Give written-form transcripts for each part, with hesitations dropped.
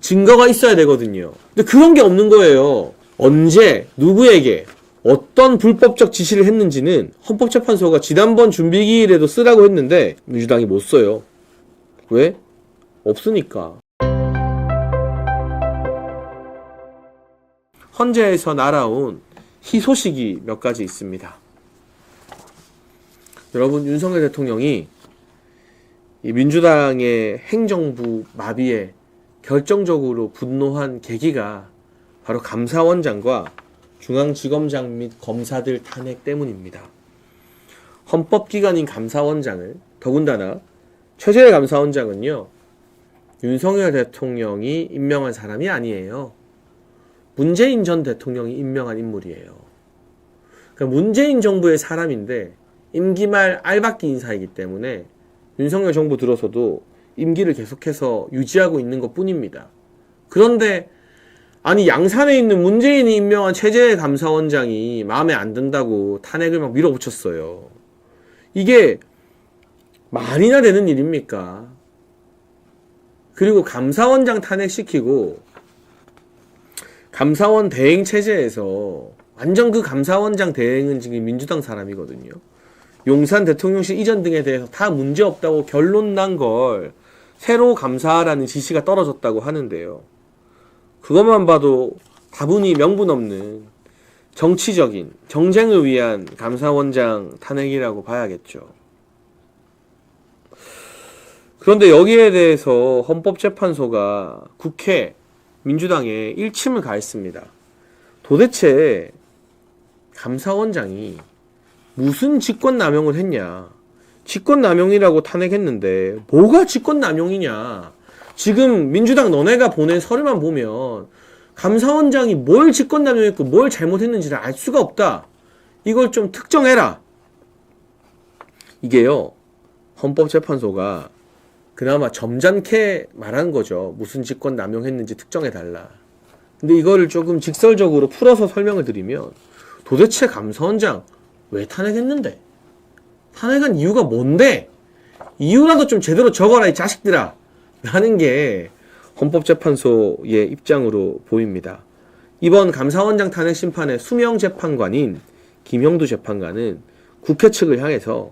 증거가 있어야 되거든요. 근데 그런 게 없는 거예요. 언제 누구에게 어떤 불법적 지시를 했는지는 헌법재판소가 지난번 준비기일에도 쓰라고 했는데 민주당이 못 써요. 왜? 없으니까. 헌재에서 날아온 희소식이 몇 가지 있습니다. 여러분, 윤석열 대통령이 이 민주당의 행정부 마비에 결정적으로 분노한 계기가 바로 감사원장과 중앙지검장 및 검사들 탄핵 때문입니다. 헌법기관인 감사원장을, 더군다나 최재해 감사원장은요, 윤석열 대통령이 임명한 사람이 아니에요. 문재인 전 대통령이 임명한 인물이에요. 그러니까 문재인 정부의 사람인데 임기 말 알박기 인사이기 때문에 윤석열 정부 들어서도 임기를 계속해서 유지하고 있는 것 뿐입니다. 그런데 아니, 양산에 있는 문재인이 임명한 최재해 감사원장이 마음에 안 든다고 탄핵을 막 밀어붙였어요. 이게 말이나 되는 일입니까? 그리고 감사원장 탄핵시키고 감사원 대행 체제에서 완전 그 감사원장 대행은 지금 민주당 사람이거든요. 용산 대통령실 이전 등에 대해서 다 문제없다고 결론 난 걸 새로 감사하라는 지시가 떨어졌다고 하는데요. 그것만 봐도 다분히 명분 없는 정치적인 정쟁을 위한 감사원장 탄핵이라고 봐야겠죠. 그런데 여기에 대해서 헌법재판소가 국회 민주당에 일침을 가했습니다. 도대체 감사원장이 무슨 직권남용을 했냐? 직권남용이라고 탄핵했는데 뭐가 직권남용이냐? 지금 민주당 너네가 보낸 서류만 보면 감사원장이 뭘 직권남용했고 뭘 잘못했는지를 알 수가 없다. 이걸 좀 특정해라. 이게요, 헌법재판소가 그나마 점잖게 말한 거죠. 무슨 직권남용했는지 특정해달라. 근데 이거를 조금 직설적으로 풀어서 설명을 드리면 도대체 감사원장 왜 탄핵했는데? 탄핵한 이유가 뭔데? 이유라도 좀 제대로 적어라, 이 자식들아! 라는 게 헌법재판소의 입장으로 보입니다. 이번 감사원장 탄핵 심판의 수명 재판관인 김형두 재판관은 국회 측을 향해서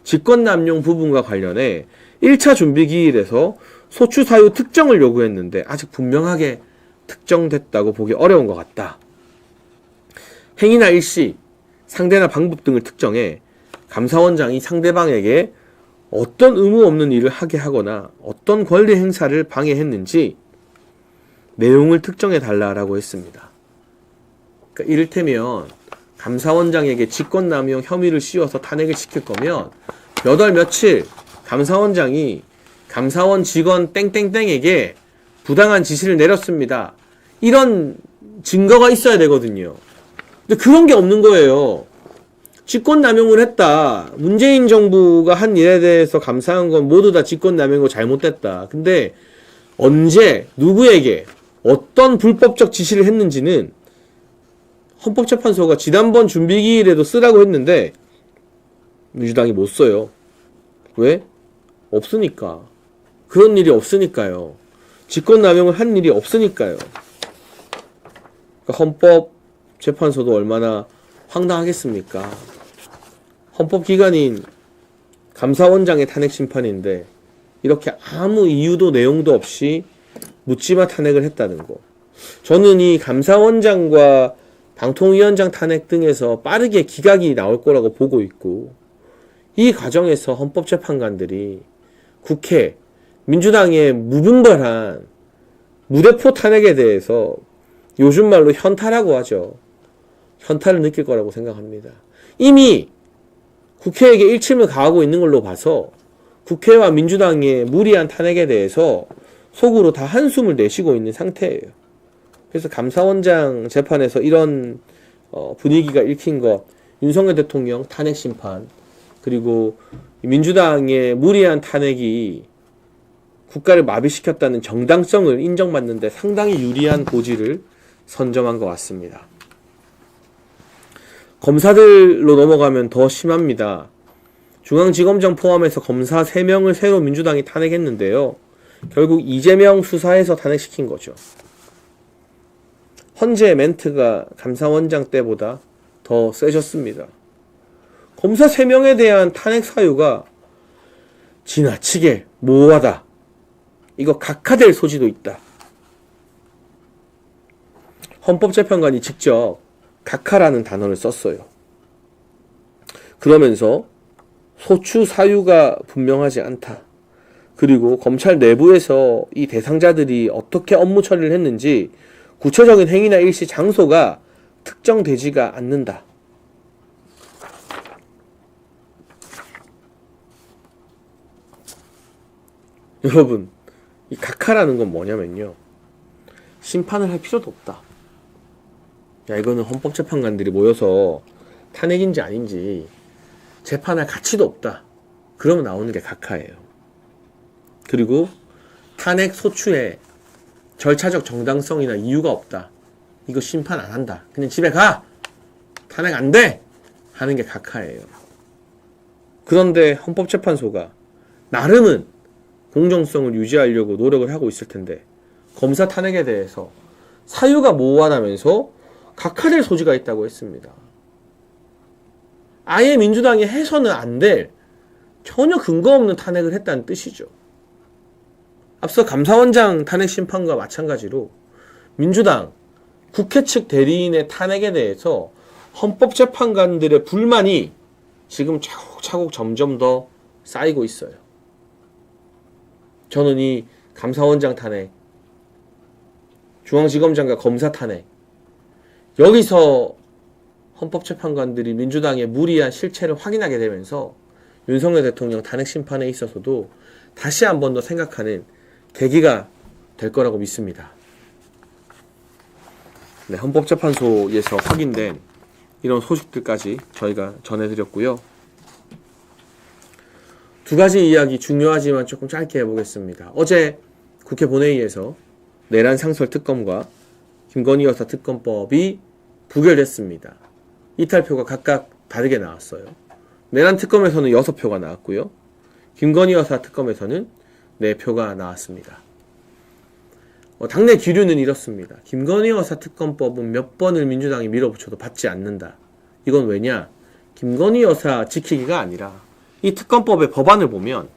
직권남용 부분과 관련해 1차 준비기일에서 소추 사유 특정을 요구했는데 아직 분명하게 특정됐다고 보기 어려운 것 같다. 행위나 일시, 상대나 방법 등을 특정해 감사원장이 상대방에게 어떤 의무 없는 일을 하게 하거나 어떤 권리 행사를 방해했는지 내용을 특정해 달라라고 했습니다. 그러니까 이를테면 감사원장에게 직권남용 혐의를 씌워서 탄핵을 시킬 거면 몇 월 며칠 감사원장이 감사원 직원 땡땡땡에게 부당한 지시를 내렸습니다. 이런 증거가 있어야 되거든요. 근데 그런 게 없는 거예요. 직권남용을 했다. 문재인 정부가 한 일에 대해서 감사한 건 모두 다 직권남용이고 잘못됐다. 근데 언제, 누구에게, 어떤 불법적 지시를 했는지는 헌법재판소가 지난번 준비기일에도 쓰라고 했는데 민주당이 못 써요. 왜? 없으니까. 그런 일이 없으니까요. 직권남용을 한 일이 없으니까요. 그러니까 헌법재판소도 얼마나 황당하겠습니까? 헌법기관인 감사원장의 탄핵 심판인데 이렇게 아무 이유도 내용도 없이 묻지마 탄핵을 했다는 거. 저는 이 감사원장과 방통위원장 탄핵 등에서 빠르게 기각이 나올 거라고 보고 있고, 이 과정에서 헌법재판관들이 국회, 민주당의 무분별한 무대포 탄핵에 대해서 요즘 말로 현타라고 하죠. 현타를 느낄 거라고 생각합니다. 이미 국회에게 일침을 가하고 있는 걸로 봐서 국회와 민주당의 무리한 탄핵에 대해서 속으로 다 한숨을 내쉬고 있는 상태예요. 그래서 감사원장 재판에서 이런 분위기가 읽힌 것, 윤석열 대통령 탄핵 심판, 그리고 민주당의 무리한 탄핵이 국가를 마비시켰다는 정당성을 인정받는데 상당히 유리한 고지를 선점한 것 같습니다. 검사들로 넘어가면 더 심합니다. 중앙지검장 포함해서 검사 3명을 새로 민주당이 탄핵했는데요. 결국 이재명 수사에서 탄핵시킨 거죠. 헌재 멘트가 감사원장 때보다 더 세졌습니다. 검사 3명에 대한 탄핵 사유가 지나치게 모호하다. 이거 각하될 소지도 있다. 헌법재판관이 직접 각하라는 단어를 썼어요. 그러면서 소추 사유가 분명하지 않다. 그리고 검찰 내부에서 이 대상자들이 어떻게 업무 처리를 했는지 구체적인 행위나 일시, 장소가 특정되지가 않는다. 여러분, 이 각하라는 건 뭐냐면요, 심판을 할 필요도 없다. 야, 이거는 헌법재판관들이 모여서 탄핵인지 아닌지 재판할 가치도 없다. 그러면 나오는 게 각하예요. 그리고 탄핵 소추에 절차적 정당성이나 이유가 없다. 이거 심판 안 한다. 그냥 집에 가! 탄핵 안 돼! 하는 게 각하예요. 그런데 헌법재판소가 나름은 공정성을 유지하려고 노력을 하고 있을 텐데, 검사 탄핵에 대해서 사유가 모호하다면서 각하될 소지가 있다고 했습니다. 아예 민주당이 해서는 안 될, 전혀 근거 없는 탄핵을 했다는 뜻이죠. 앞서 감사원장 탄핵 심판과 마찬가지로 민주당 국회 측 대리인의 탄핵에 대해서 헌법재판관들의 불만이 지금 차곡차곡 점점 더 쌓이고 있어요. 저는 이 감사원장 탄핵, 중앙지검장과 검사 탄핵, 여기서 헌법재판관들이 민주당의 무리한 실체를 확인하게 되면서 윤석열 대통령 탄핵 심판에 있어서도 다시 한 번 더 생각하는 계기가 될 거라고 믿습니다. 네, 헌법재판소에서 확인된 이런 소식들까지 저희가 전해드렸고요. 두 가지 이야기 중요하지만 조금 짧게 해보겠습니다. 어제 국회 본회의에서 내란 상설 특검과 김건희 여사 특검법이 부결됐습니다. 이탈표가 각각 다르게 나왔어요. 내란 특검에서는 6표가 나왔고요. 김건희 여사 특검에서는 4표가 나왔습니다. 당내 기류는 이렇습니다. 김건희 여사 특검법은 몇 번을 민주당이 밀어붙여도 받지 않는다. 이건 왜냐? 김건희 여사 지키기가 아니라 이 특검법의 법안을 보면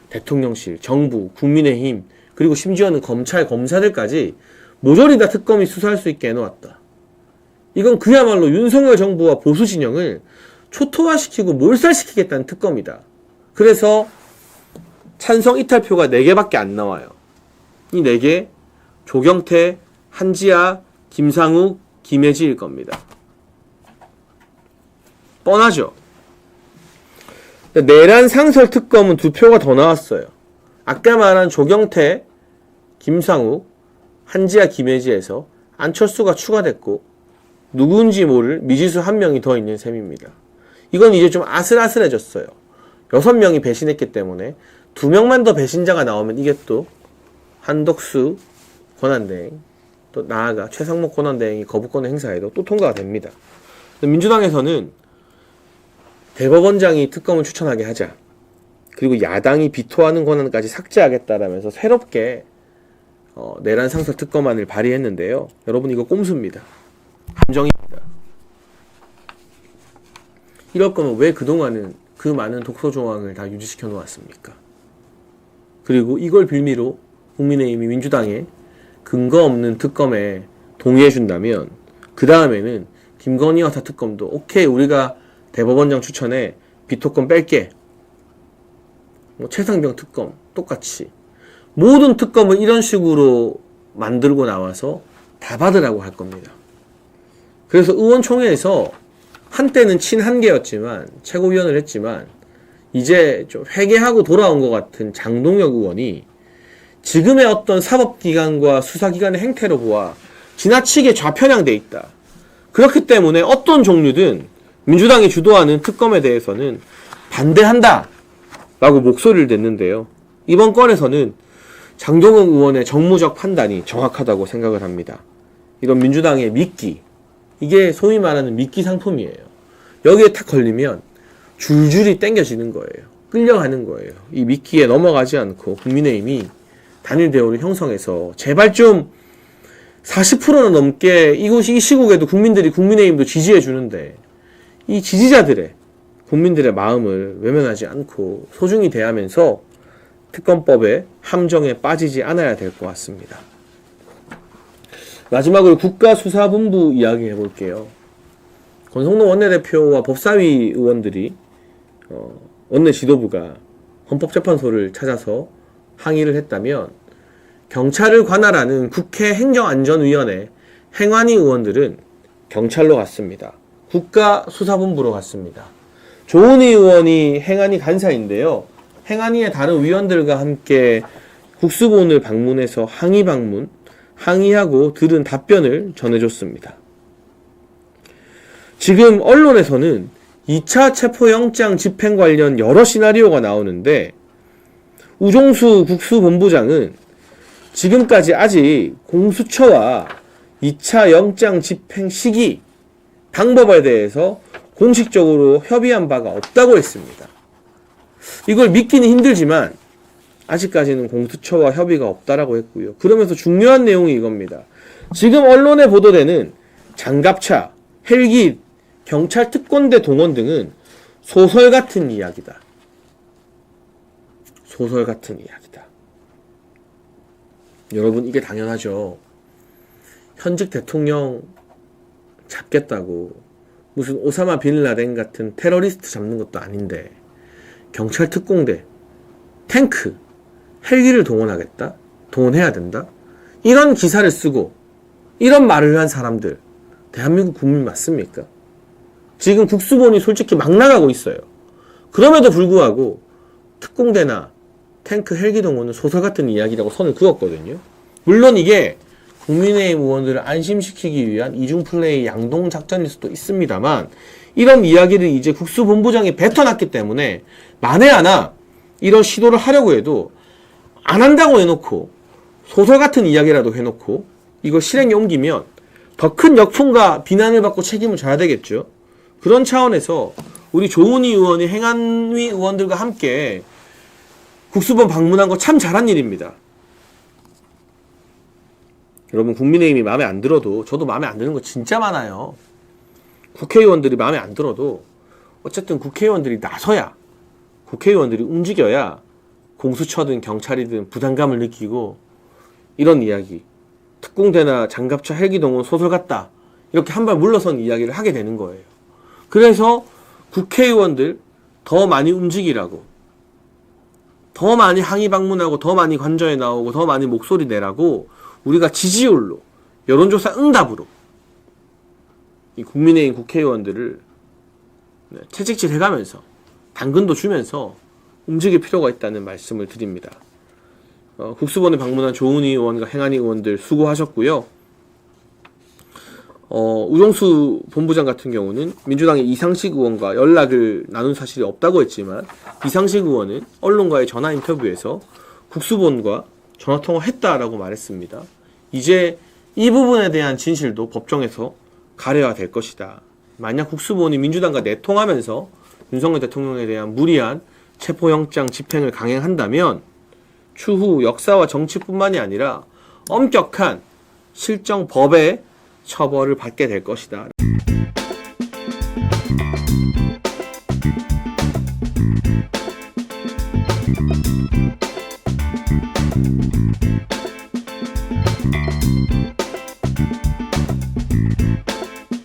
대통령실, 정부, 국민의힘, 그리고 심지어는 검찰, 검사들까지 모조리 다 특검이 수사할 수 있게 해놓았다. 이건 그야말로 윤석열 정부와 보수 진영을 초토화시키고 몰살시키겠다는 특검이다. 그래서 찬성 이탈표가 4개밖에 안 나와요. 이 4개, 조경태, 한지아, 김상욱, 김혜지일 겁니다. 뻔하죠? 내란 상설 특검은 2표가 더 나왔어요. 아까 말한 조경태, 김상욱, 한지아, 김혜지에서 안철수가 추가됐고 누군지 모를 미지수 1명이 더 있는 셈입니다. 이건 이제 좀 아슬아슬해졌어요. 6명이 배신했기 때문에 2명만 더 배신자가 나오면 이게 또 한덕수 권한대행, 또 나아가 최상목 권한대행이 거부권을 행사해도 또 통과가 됩니다. 민주당에서는 대법원장이 특검을 추천하게 하자, 그리고 야당이 비토하는 권한까지 삭제하겠다라면서 새롭게 내란 상설 특검안을 발의했는데요. 여러분, 이거 꼼수입니다. 함정입니다. 이럴 거면 왜 그동안은 그 많은 독소 조항을 다 유지시켜 놓았습니까? 그리고 이걸 빌미로 국민의힘이 민주당의 근거 없는 특검에 동의해 준다면 그 다음에는 김건희 여사 특검도 오케이, 우리가 대법원장 추천에 비토권 뺄게, 최상병 특검 똑같이 모든 특검을 이런 식으로 만들고 나와서 다 받으라고 할 겁니다. 그래서 의원총회에서 한때는 친한계였지만, 최고위원을 했지만 이제 좀 회개하고 돌아온 것 같은 장동혁 의원이 지금의 어떤 사법기관과 수사기관의 행태로 보아 지나치게 좌편향돼 있다. 그렇기 때문에 어떤 종류든 민주당이 주도하는 특검에 대해서는 반대한다 라고 목소리를 냈는데요. 이번 건에서는 장동혁 의원의 정무적 판단이 정확하다고 생각을 합니다. 이런 민주당의 미끼, 이게 소위 말하는 미끼 상품이에요. 여기에 탁 걸리면 줄줄이 땡겨지는 거예요. 끌려가는 거예요. 이 미끼에 넘어가지 않고 국민의힘이 단일 대우를 형성해서 제발 좀 40%나 넘게 이 시국에도 국민의힘도 지지해 주는데 이 지지자들의 국민들의 마음을 외면하지 않고 소중히 대하면서 특검법의 함정에 빠지지 않아야 될 것 같습니다. 마지막으로 국가수사본부 이야기 해볼게요. 권성동 원내대표와 법사위 의원들이 원내 지도부가 헌법재판소를 찾아서 항의를 했다면 경찰을 관할하는 국회 행정안전위원회 행안위 의원들은 경찰로 갔습니다. 국가수사본부로 갔습니다. 조은희 의원이 행안위 간사인데요. 행안위의 다른 위원들과 함께 국수본을 방문해서 항의하고 들은 답변을 전해줬습니다. 지금 언론에서는 2차 체포영장 집행 관련 여러 시나리오가 나오는데 우종수 국수본부장은 지금까지 아직 공수처와 2차 영장 집행 시기, 방법에 대해서 공식적으로 협의한 바가 없다고 했습니다. 이걸 믿기는 힘들지만 아직까지는 공수처와 협의가 없다라고 했고요. 그러면서 중요한 내용이 이겁니다. 지금 언론에 보도되는 장갑차, 헬기, 경찰 특권대 동원 등은 소설 같은 이야기다. 소설 같은 이야기다. 여러분, 이게 당연하죠. 현직 대통령 잡겠다고 무슨 오사마 빈 라덴 같은 테러리스트 잡는 것도 아닌데 경찰 특공대, 탱크, 헬기를 동원하겠다? 동원해야 된다? 이런 기사를 쓰고 이런 말을 한 사람들 대한민국 국민 맞습니까? 지금 국수본이 솔직히 막 나가고 있어요. 그럼에도 불구하고 특공대나 탱크, 헬기 동원은 소설 같은 이야기라고 선을 그었거든요. 물론 이게 국민의힘 의원들을 안심시키기 위한 이중플레이 양동작전일 수도 있습니다만 이런 이야기를 이제 국수본부장이 뱉어놨기 때문에 만에 하나 이런 시도를 하려고 해도 안 한다고 해놓고 소설 같은 이야기라도 해놓고 이걸 실행에 옮기면 더 큰 역풍과 비난을 받고 책임을 져야 되겠죠. 그런 차원에서 우리 조은희 의원이 행안위 의원들과 함께 국수본 방문한 거 참 잘한 일입니다. 여러분, 국민의힘이 마음에 안 들어도 저도 마음에 안 드는 거 진짜 많아요. 국회의원들이 마음에 안 들어도 어쨌든 국회의원들이 나서야, 국회의원들이 움직여야 공수처든 경찰이든 부담감을 느끼고 이런 이야기, 특공대나 장갑차 헬기 동원 소설 같다, 이렇게 한 발 물러선 이야기를 하게 되는 거예요. 그래서 국회의원들 더 많이 움직이라고, 더 많이 항의 방문하고 더 많이 관저에 나오고 더 많이 목소리 내라고 우리가 지지율로, 여론조사 응답으로 이 국민의힘 국회의원들을 채찍질 해가면서 당근도 주면서 움직일 필요가 있다는 말씀을 드립니다. 국수본에 방문한 조은희 의원과 행안위 의원들 수고하셨고요. 우종수 본부장 같은 경우는 민주당의 이상식 의원과 연락을 나눈 사실이 없다고 했지만 이상식 의원은 언론과의 전화 인터뷰에서 국수본과 전화통화했다라고 말했습니다. 이제 이 부분에 대한 진실도 법정에서 가려야 될 것이다. 만약 국수본이 민주당과 내통하면서 윤석열 대통령에 대한 무리한 체포영장 집행을 강행한다면 추후 역사와 정치뿐만이 아니라 엄격한 실정 법의 처벌을 받게 될 것이다.